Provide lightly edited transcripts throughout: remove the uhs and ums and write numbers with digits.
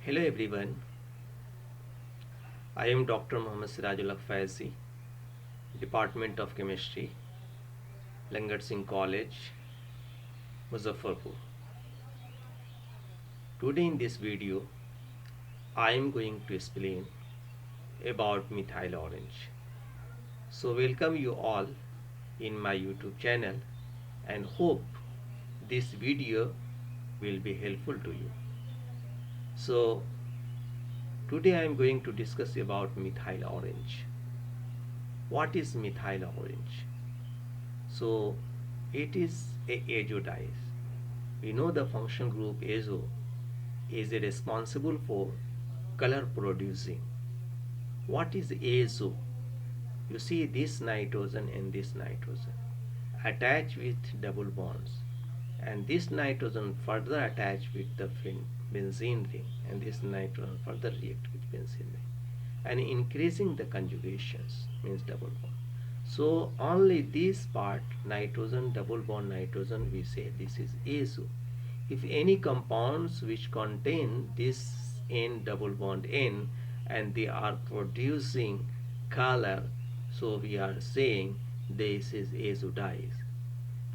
Hello everyone, I am Dr. Mohammad Sirajul Faizi, Department of Chemistry, Langat Singh College, Muzaffarpur. Today in this video, I am going to explain about methyl orange. So welcome you all in my YouTube channel and hope this video will be helpful to you. So today I am going to discuss about methyl orange. What is methyl orange? So it is a azo-dyes. We know the functional group azo is responsible for color producing. What is azo? You see this nitrogen and this nitrogen attach with double bonds, and this nitrogen further attach with the benzene ring, and this nitrogen further react with benzene ring, and increasing the conjugations means double bond. So only this part nitrogen double bond nitrogen we say this is azo. If any compounds which contain this N double bond N and they are producing color, so we are saying this is azo-dyes.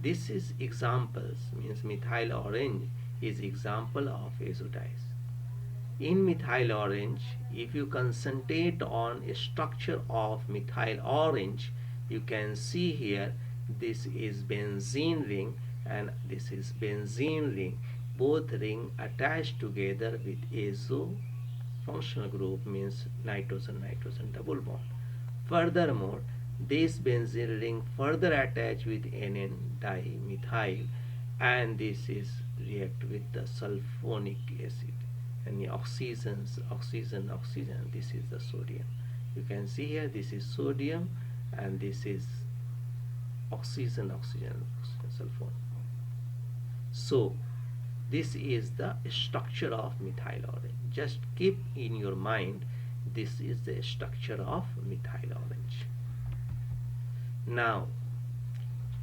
This is examples means methyl orange is example of azo-dyes. In methyl orange, if you concentrate on a structure of methyl orange, you can see here this is benzene ring and this is benzene ring. Both ring attached together with azo functional group means nitrogen nitrogen double bond. Furthermore, this benzene ring further attached with NN dimethyl, and this is react with the sulfonic acid and the oxygen, this is the sodium. You can see here this is sodium and this is oxygen sulfone. So this is the structure of methyl orange. Just keep in your mind this is the structure of methyl orange. Now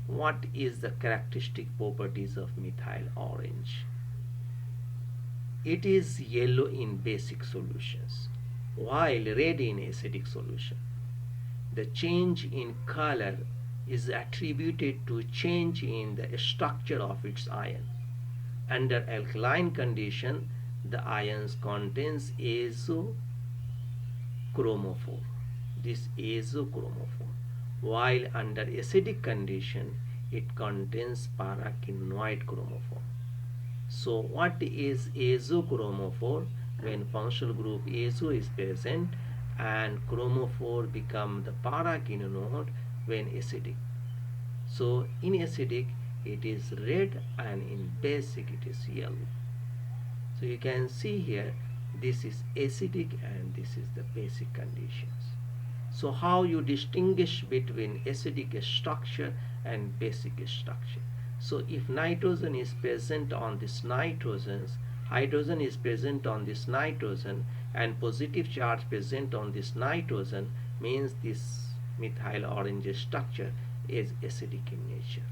what is the characteristic properties of methyl orange? It is yellow in basic solutions while red in acidic solution. The change in color is attributed to change in the structure of its ion. Under alkaline condition, the ions contains azochromophore. This azochromophore. While under acidic condition, it contains paraquinoid chromophore. So what is azochromophore? When functional group azo is present and chromophore become the paraquinone when acidic. So in acidic it is red and in basic it is yellow. So you can see here this is acidic and this is the basic conditions. So how you distinguish between acidic structure and basic structure? So if nitrogen is present on this nitrogens, hydrogen is present on this nitrogen and positive charge present on this nitrogen means this methyl orange structure is acidic in nature.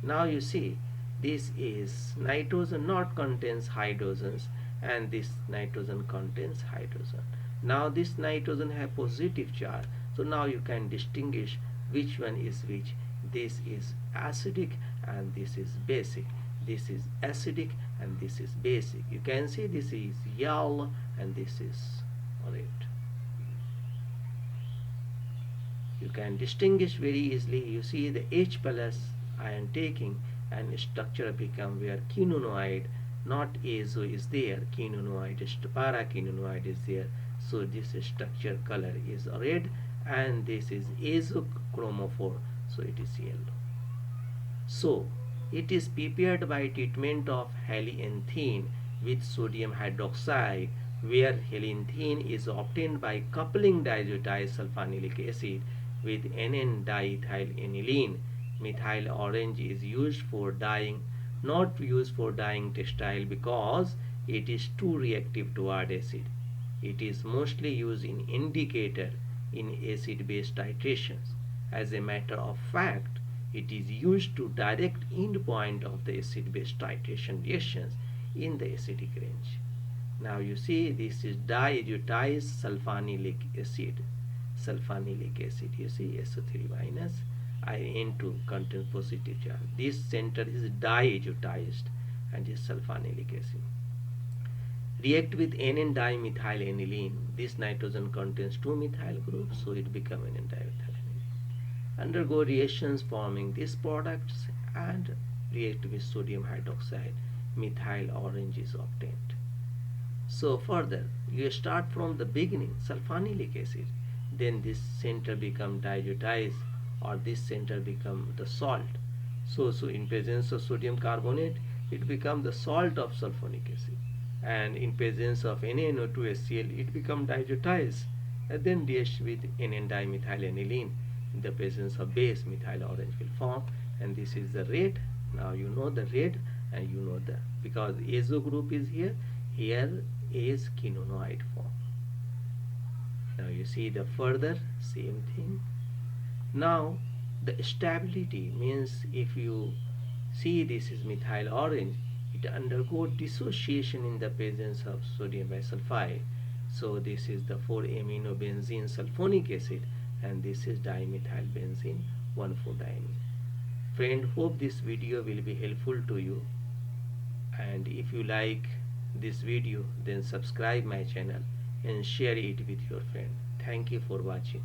Now you see this is nitrogen not contains hydrogens and this nitrogen contains hydrogen. Now this nitrogen have positive charge, so now you can distinguish which one is which. This is acidic and this is basic. This is acidic and this is basic. You can see this is yellow and this is red. You can distinguish very easily. You see the H plus ion taking and structure become where quinonoid, not azo is there, quinonoid is paraquinoid is there. So this structure color is red and this is azochromophore, so it is yellow. So it is prepared by treatment of helianthene with sodium hydroxide, where helianthene is obtained by coupling diazotiosulfonilic acid with NN-diethylaniline. Methyl orange is used for dyeing, not used for dyeing textile because it is too reactive toward acid. It is mostly used in indicator in acid-base titrations. As a matter of fact, it is used to direct end point of the acid-base titration reactions in the acidic range. Now you see this is diazotized sulfonylate acid. Sulfonylate acid, you see SO3 minus IN2 contains positive charge. This center is diazotized and is sulfonylate acid. React with NN dimethylaniline. This nitrogen contains two methyl groups, so it becomes NN dimethylaniline. Undergo reactions forming these products and react with sodium hydroxide. Methyl orange is obtained. So further, you start from the beginning, sulfonylate acid. Then this center become diazotized, or this center become the salt. So in presence of sodium carbonate, it become the salt of sulfonic acid. And in presence of NaNO2HCl, it become diazotized and then reacts with NN dimethylaniline. In the presence of base, methyl orange will form, and this is the red. Now you know the red, and you know the, because azo group is here, here is quinonoid form. Now you see the further same thing. Now the stability means, if you see this is methyl orange, it undergoes dissociation in the presence of sodium bisulfite. So this is the 4-aminobenzene sulfonic acid, and this is dimethylbenzene 1,4-diamine. Friend, hope this video will be helpful to you, and if you like this video, then subscribe my channel and share it with your friend. Thank you for watching.